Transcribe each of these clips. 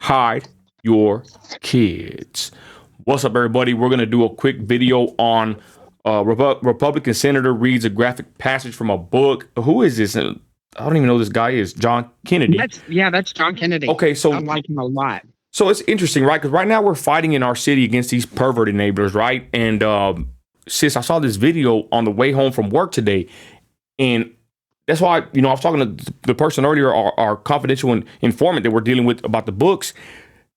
hide your kids. What's up, everybody? We're going to do a quick video on Republican senator reads a graphic passage from a book. Who is this? I don't even know who this guy is. John Kennedy. That's John Kennedy. Okay, so I like him a lot. So it's interesting, right? Because right now we're fighting in our city against these perverted neighbors, right? And sis, I saw this video on the way home from work today, and that's why, I was talking to the person earlier, our confidential informant that we're dealing with about the books.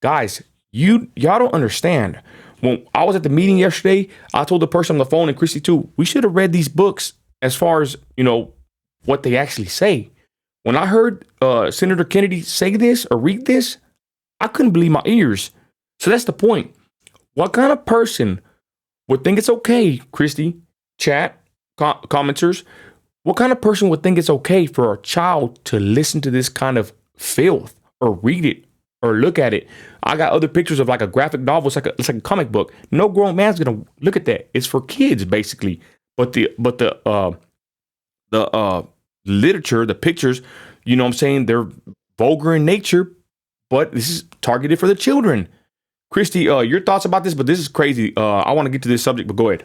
Guys, y'all don't understand. When I was at the meeting yesterday, I told the person on the phone, and Christy too, we should have read these books as far as, what they actually say. When I heard Senator Kennedy say this or read this, I couldn't believe my ears. So that's the point. What kind of person would think it's okay, Christy, chat, commenters, what kind of person would think it's okay for a child to listen to this kind of filth or read it or look at it? I got other pictures of like a graphic novel. It's like a comic book. No grown man's gonna look at that. It's for kids, basically. But the literature, the pictures, they're vulgar in nature, but this is targeted for the children. Christy, your thoughts about this? But this is crazy. I want to get to this subject, but go ahead.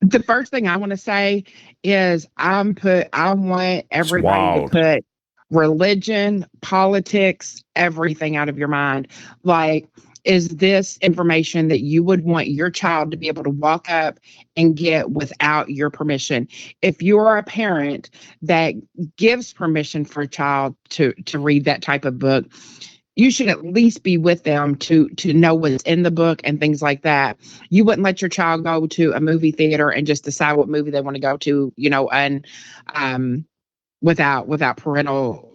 The first thing I want to say is I want everybody to put religion, politics, everything out of your mind. Like, is this information that you would want your child to be able to walk up and get without your permission? If you're a parent that gives permission for a child to read that type of book, you should at least be with them to know what's in the book and things like that. You wouldn't let your child go to a movie theater and just decide what movie they want to go to, and without parental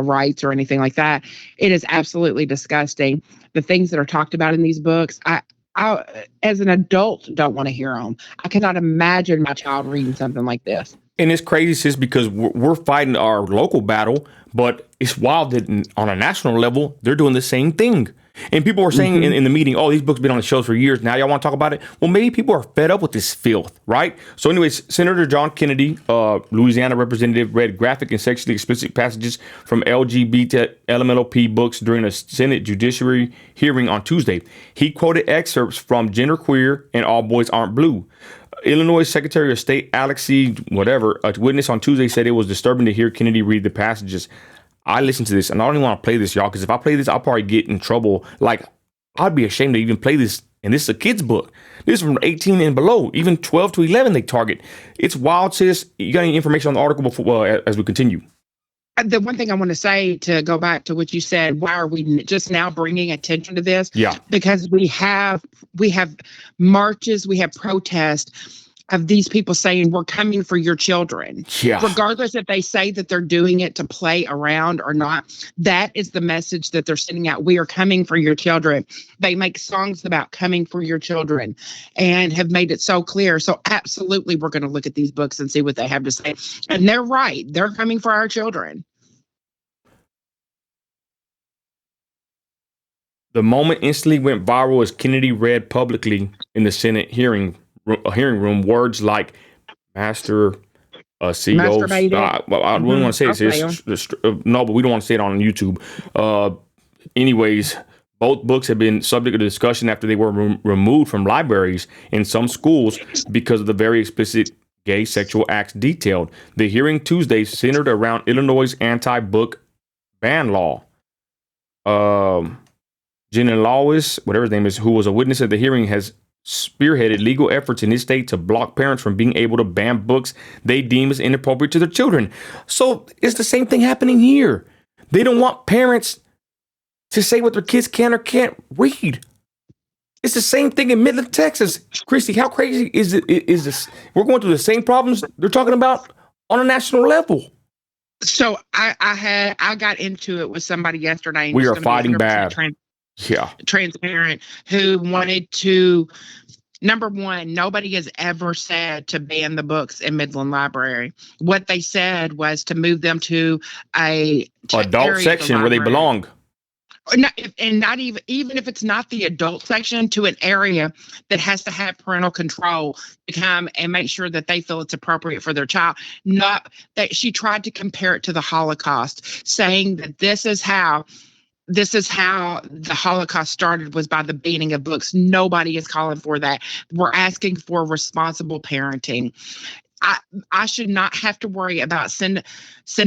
rights or anything like that. It is absolutely disgusting. The things that are talked about in these books, I as an adult don't want to hear them. I cannot imagine my child reading something like this. And it's crazy, sis, because we're fighting our local battle, but it's wild that on a national level, they're doing the same thing. And people were saying in the meeting, oh, these books have been on the shelves for years. Now y'all want to talk about it? Well, maybe people are fed up with this filth, right? So anyways, Senator John Kennedy, Louisiana representative, read graphic and sexually explicit passages from LGBT LMNOP books during a Senate Judiciary hearing on Tuesday. He quoted excerpts from Genderqueer and All Boys Aren't Blue. Illinois Secretary of State Alexi, a witness on Tuesday said it was disturbing to hear Kennedy read the passages. I listened to this, and I don't even want to play this, y'all, because if I play this, I'll probably get in trouble. Like, I'd be ashamed to even play this, and this is a kid's book. This is from 18 and below, even 12 to 11 they target. It's wild, sis. You got any information on the article before as we continue? The one thing I want to say, to go back to what you said, why are we just now bringing attention to this? Yeah. Because we have marches, we have protests of these people saying, we're coming for your children. Yeah. Regardless if they say that they're doing it to play around or not, that is the message that they're sending out. We are coming for your children. They make songs about coming for your children and have made it so clear. So absolutely, we're going to look at these books and see what they have to say. And they're right. They're coming for our children. The moment instantly went viral as Kennedy read publicly in the Senate hearing room words like master, CEO. I wouldn't want to say this. No, but we don't want to say it on YouTube. Anyways, both books have been subject to discussion after they were removed from libraries in some schools because of the very explicit gay sexual acts detailed. The hearing Tuesday centered around Illinois' anti-book ban law. Giannoulias, whatever his name is, who was a witness at the hearing, has spearheaded legal efforts in his state to block parents from being able to ban books they deem as inappropriate to their children. So it's the same thing happening here. They don't want parents to say what their kids can or can't read. It's the same thing in Midland, Texas. Christy, how crazy is this? We're going through the same problems they're talking about on a national level. So I got into it with somebody yesterday. We are fighting bad. Transparent, who wanted to, number one, nobody has ever said to ban the books in Midland Library. What they said was to move them to a adult section where they belong. Not even if it's not the adult section, to an area that has to have parental control to come and make sure that they feel it's appropriate for their child. Not that she tried to compare it to the Holocaust, saying that this is how this is how the Holocaust started, was by the banning of books. Nobody is calling for that. We're asking for responsible parenting. I should not have to worry about sending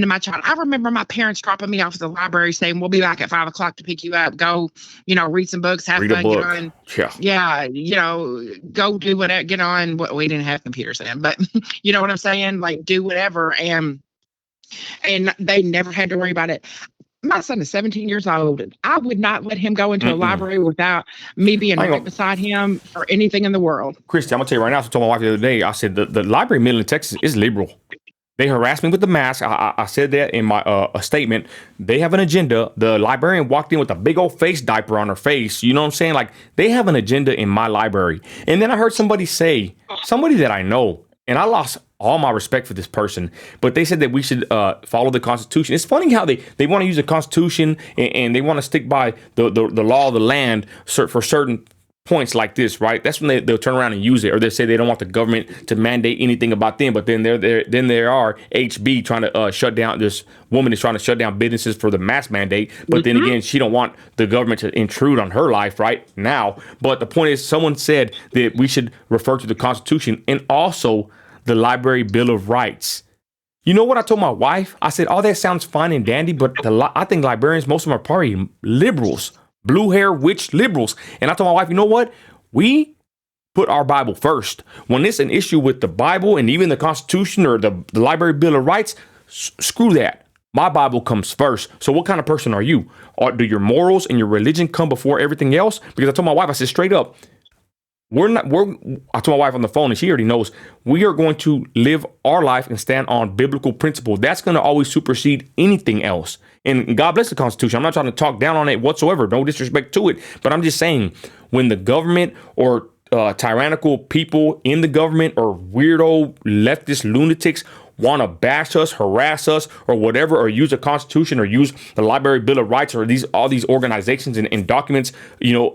my child. I remember my parents dropping me off at the library saying, we'll be back at 5 o'clock to pick you up. Go, read some books, have fun, get on. Yeah. Go do whatever, get on. We didn't have computers then, but you know what I'm saying? Like, do whatever. And they never had to worry about it. My son is 17 years old. I would not let him go into a library without me being right beside him for anything in the world. Christy, I'm going to tell you right now, I told my wife the other day, I said the library in Midland, Texas is liberal. They harassed me with the mask. I said that in my statement. They have an agenda. The librarian walked in with a big old face diaper on her face. You know what I'm saying? Like, they have an agenda in my library. And then I heard somebody that I know, and I lost all my respect for this person, but they said that we should follow the Constitution. It's funny how they want to use the Constitution and they want to stick by the law of the land for certain points like this, right? That's when they'll turn around and use it, or they say they don't want the government to mandate anything about them. But then there are HB trying to shut down. This woman is trying to shut down businesses for the mask mandate. But then again, she don't want the government to intrude on her life right now. But the point is, someone said that we should refer to the Constitution and also the Library Bill of Rights. You know what I told my wife? I said, all that sounds fine and dandy, but I think librarians, most of them are probably liberals. Blue hair witch liberals. And I told my wife, you know what? We put our Bible first. When it's an issue with the Bible and even the Constitution or the Library Bill of Rights, screw that. My Bible comes first. So what kind of person are you? Or do your morals and your religion come before everything else? Because I told my wife, I said straight up, I told my wife on the phone, and she already knows, we are going to live our life and stand on biblical principle. That's going to always supersede anything else. And God bless the Constitution. I'm not trying to talk down on it whatsoever. No disrespect to it. But I'm just saying, when the government or tyrannical people in the government or weirdo leftist lunatics want to bash us, harass us, or whatever, or use the Constitution or use the Library Bill of Rights or all these organizations and documents,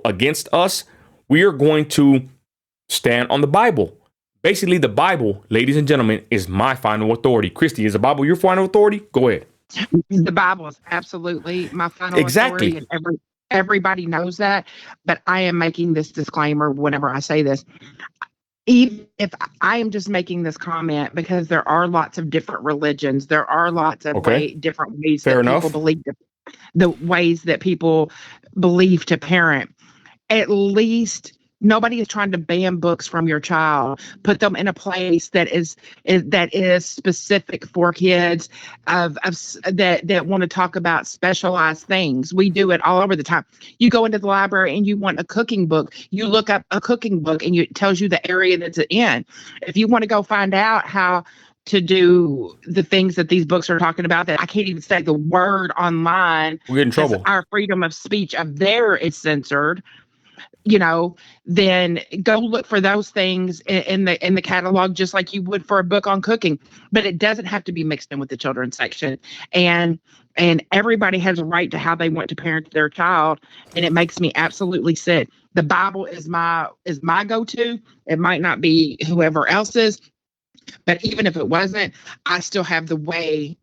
against us, we are going to stand on the Bible. Basically, the Bible, ladies and gentlemen, is my final authority. Christy, is the Bible your final authority? Go ahead. The Bible is absolutely my final authority, and everybody knows that. But I am making this disclaimer whenever I say this. Even if I am just making this comment because there are lots of different religions, there are lots of different ways people believe, the ways that people believe to parent. At least nobody is trying to ban books from your child. Put them in a place that is specific for kids that want to talk about specialized things. We do it all over the time. You go into the library and you want a cooking book. You look up a cooking book and it tells you the area that's in. If you want to go find out how to do the things that these books are talking about, that I can't even say the word online, we get in trouble. Our freedom of speech up there is censored. Then go look for those things in the catalog, just like you would for a book on cooking. But it doesn't have to be mixed in with the children's section. And everybody has a right to how they want to parent their child. And it makes me absolutely sick. The Bible is my go-to. It might not be whoever else's, but even if it wasn't, I still have the way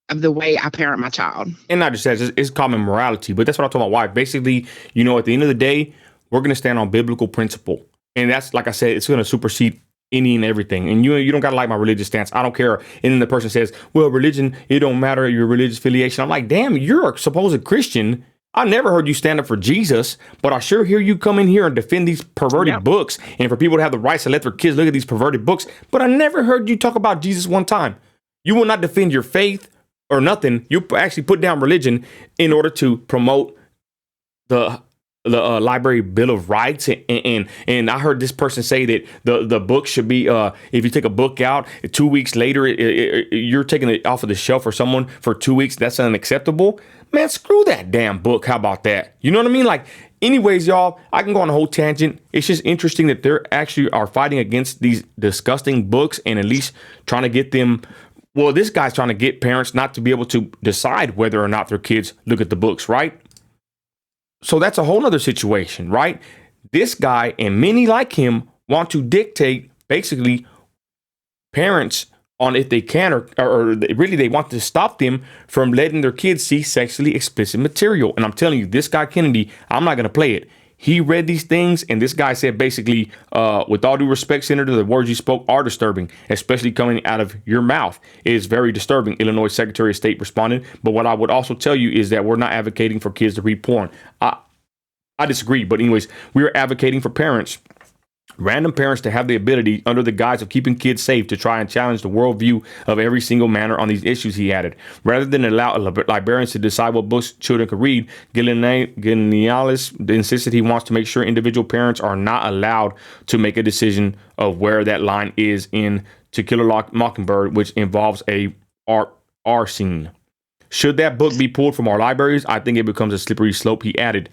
I parent my child. And not just that, it's common morality. But that's what I told my wife. Basically, at the end of the day, we're going to stand on biblical principle. And that's, like I said, it's going to supersede any and everything. And you don't got to like my religious stance. I don't care. And then the person says, well, religion, it don't matter your religious affiliation. I'm like, damn, you're a supposed Christian. I never heard you stand up for Jesus, but I sure hear you come in here and defend these perverted books. And for people to have the rights to let their kids look at these perverted books. But I never heard you talk about Jesus one time. You will not defend your faith or nothing. You actually put down religion in order to promote the Library Bill of Rights, and I heard this person say that the book should be if you take a book out 2 weeks later, you're taking it off of the shelf for someone for 2 weeks. That's unacceptable. Man, screw that damn book. How about that? You know what I mean? Like, anyways, y'all, I can go on a whole tangent. It's just interesting that they're actually are fighting against these disgusting books and at least trying to get them. Well, this guy's trying to get parents not to be able to decide whether or not their kids look at the books, right? So that's a whole nother situation, right? This guy and many like him want to dictate basically parents on if they can or really they want to stop them from letting their kids see sexually explicit material. And I'm telling you, this guy Kennedy, I'm not going to play it. He read these things, and this guy said basically, with all due respect, Senator, the words you spoke are disturbing, especially coming out of your mouth. It is very disturbing, Illinois Secretary of State responded. But what I would also tell you is that we're not advocating for kids to read porn. I disagree. But anyways, we are advocating for parents, random parents, to have the ability, under the guise of keeping kids safe, to try and challenge the worldview of every single manner on these issues, he added. Rather than allow librarians to decide what books children could read, Giannoulias insisted he wants to make sure individual parents are not allowed to make a decision of where that line is in To Kill a Mockingbird, which involves a R scene. Should that book be pulled from our libraries, I think it becomes a slippery slope, he added.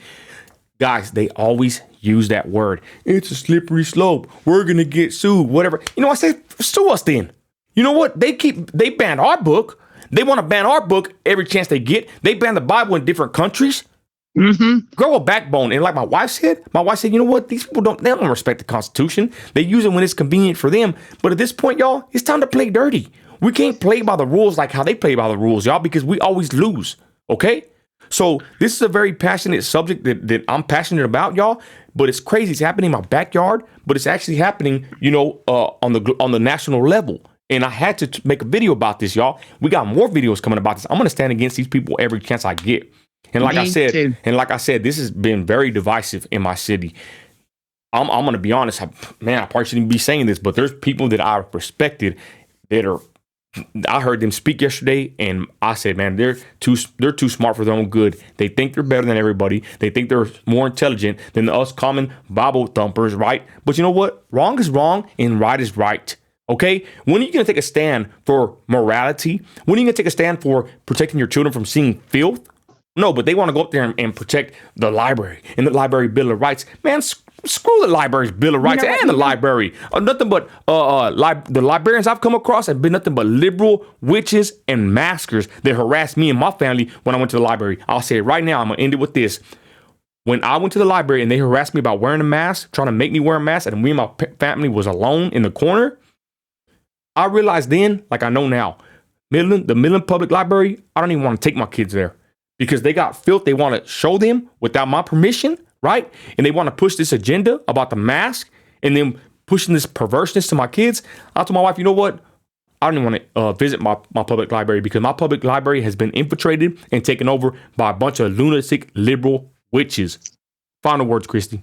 Guys, they always use that word. It's a slippery slope. We're going to get sued, whatever. You know, I say, sue us then. You know what? They banned our book. They want to ban our book every chance they get. They ban the Bible in different countries. Mm-hmm. Grow a backbone. And like my wife said, you know what? These people they don't respect the Constitution. They use it when it's convenient for them. But at this point, y'all, it's time to play dirty. We can't play by the rules like how they play by the rules, y'all, because we always lose. Okay? So this is a very passionate subject that I'm passionate about, y'all. But it's crazy. It's happening in my backyard, but it's actually happening, you know, on the national level. And I had to make a video about this, y'all. We got more videos coming about this. I'm going to stand against these people every chance I get. And like I said, this has been very divisive in my city. I'm going to be honest. I probably shouldn't be saying this, but there's people that I respected that are. I heard them speak yesterday, and I said, man, they're too smart for their own good. They think they're better than everybody. They think they're more intelligent than us common Bible thumpers, right? But you know what? Wrong is wrong, and right is right. Okay? When are you going to take a stand for morality? When are you going to take a stand for protecting your children from seeing filth? No, but they want to go up there and protect the library and the library Bill of Rights. Man, screw the library's Bill of Rights and the library. Nothing but the librarians I've come across have been nothing but liberal witches and maskers that harassed me and my family when I went to the library. I'll say it right now. I'm going to end it with this. When I went to the library and they harassed me about wearing a mask, trying to make me wear a mask, and me and my family was alone in the corner, I realized then, like I know now, the Midland Public Library, I don't even want to take my kids there because they got filth they want to show them without my permission. Right? And they want to push this agenda about the mask and then pushing this perverseness to my kids. I told my wife, you know what? I don't even want to visit my public library because my public library has been infiltrated and taken over by a bunch of lunatic liberal witches. Final words, Christy.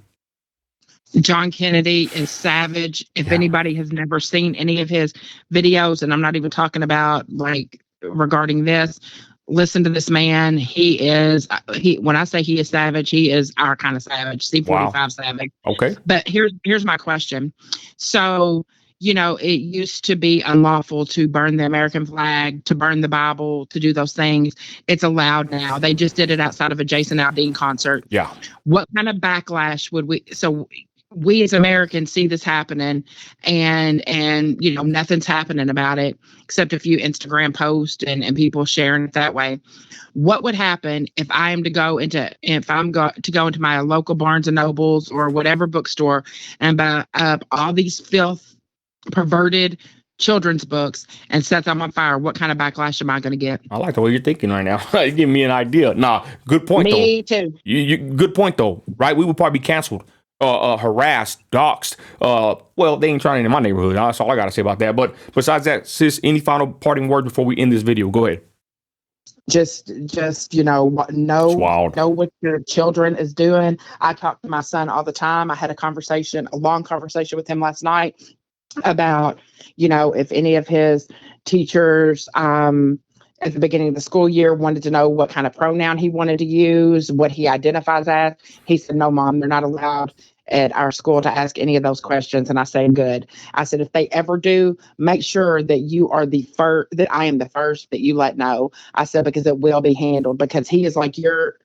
John Kennedy is savage. If anybody has never seen any of his videos, and I'm not even talking about like regarding this, listen to this man. When I say he is savage, he is our kind of savage, C-45 savage. Okay. But here's my question. So, you know, it used to be unlawful to burn the American flag, to burn the Bible, to do those things. It's allowed now. They just did it outside of a Jason Aldean concert. Yeah. What kind of backlash would we as Americans see this happening and you know nothing's happening about it except a few Instagram posts and people sharing it that way? What would happen if I'm to go into my local Barnes and Nobles or whatever bookstore and buy up all these filth perverted children's books and set them on fire? What kind of backlash am I going to get? I like the way you're thinking right now. You give me an idea. Nah, good point though. Me too. You good point though, right? We would probably be canceled. Harassed, doxxed. Well, they ain't trying in my neighborhood. That's all I got to say about that. But besides that, sis, any final parting words before we end this video? Go ahead. Just know what your children is doing. I talk to my son all the time. I had a long conversation with him last night about, you know, if any of his teachers at the beginning of the school year wanted to know what kind of pronoun he wanted to use, what he identifies as. He said, no, Mom, they're not allowed at our school to ask any of those questions. And I said, good. I said, if they ever do, make sure that you are that I am the first that you let know. I said, because it will be handled, because he is like your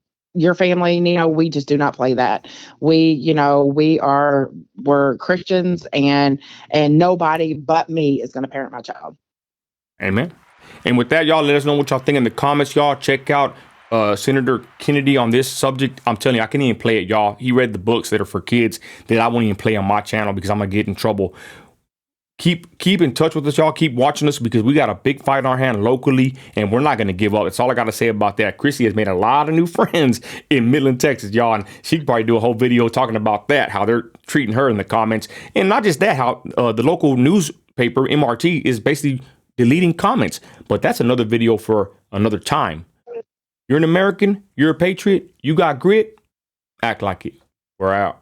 family, you know, we just do not play that. We're Christians and nobody but me is going to parent my child. Amen. And with that, y'all, let us know what y'all think in the comments. Y'all check out Senator Kennedy on this subject. I'm telling you, I can't even play it, y'all. He read the books that are for kids that I won't even play on my channel because I'm going to get in trouble. keep in touch with us, y'all. Keep watching us because we got a big fight in our hand locally, and we're not going to give up. That's all I got to say about that. Chrissy has made a lot of new friends in Midland, Texas, y'all, and she could probably do a whole video talking about that, how they're treating her in the comments. And not just that, how the local newspaper, MRT, is basically deleting comments. But that's another video for another time. You're an American. You're a patriot. You got grit. Act like it. We're out.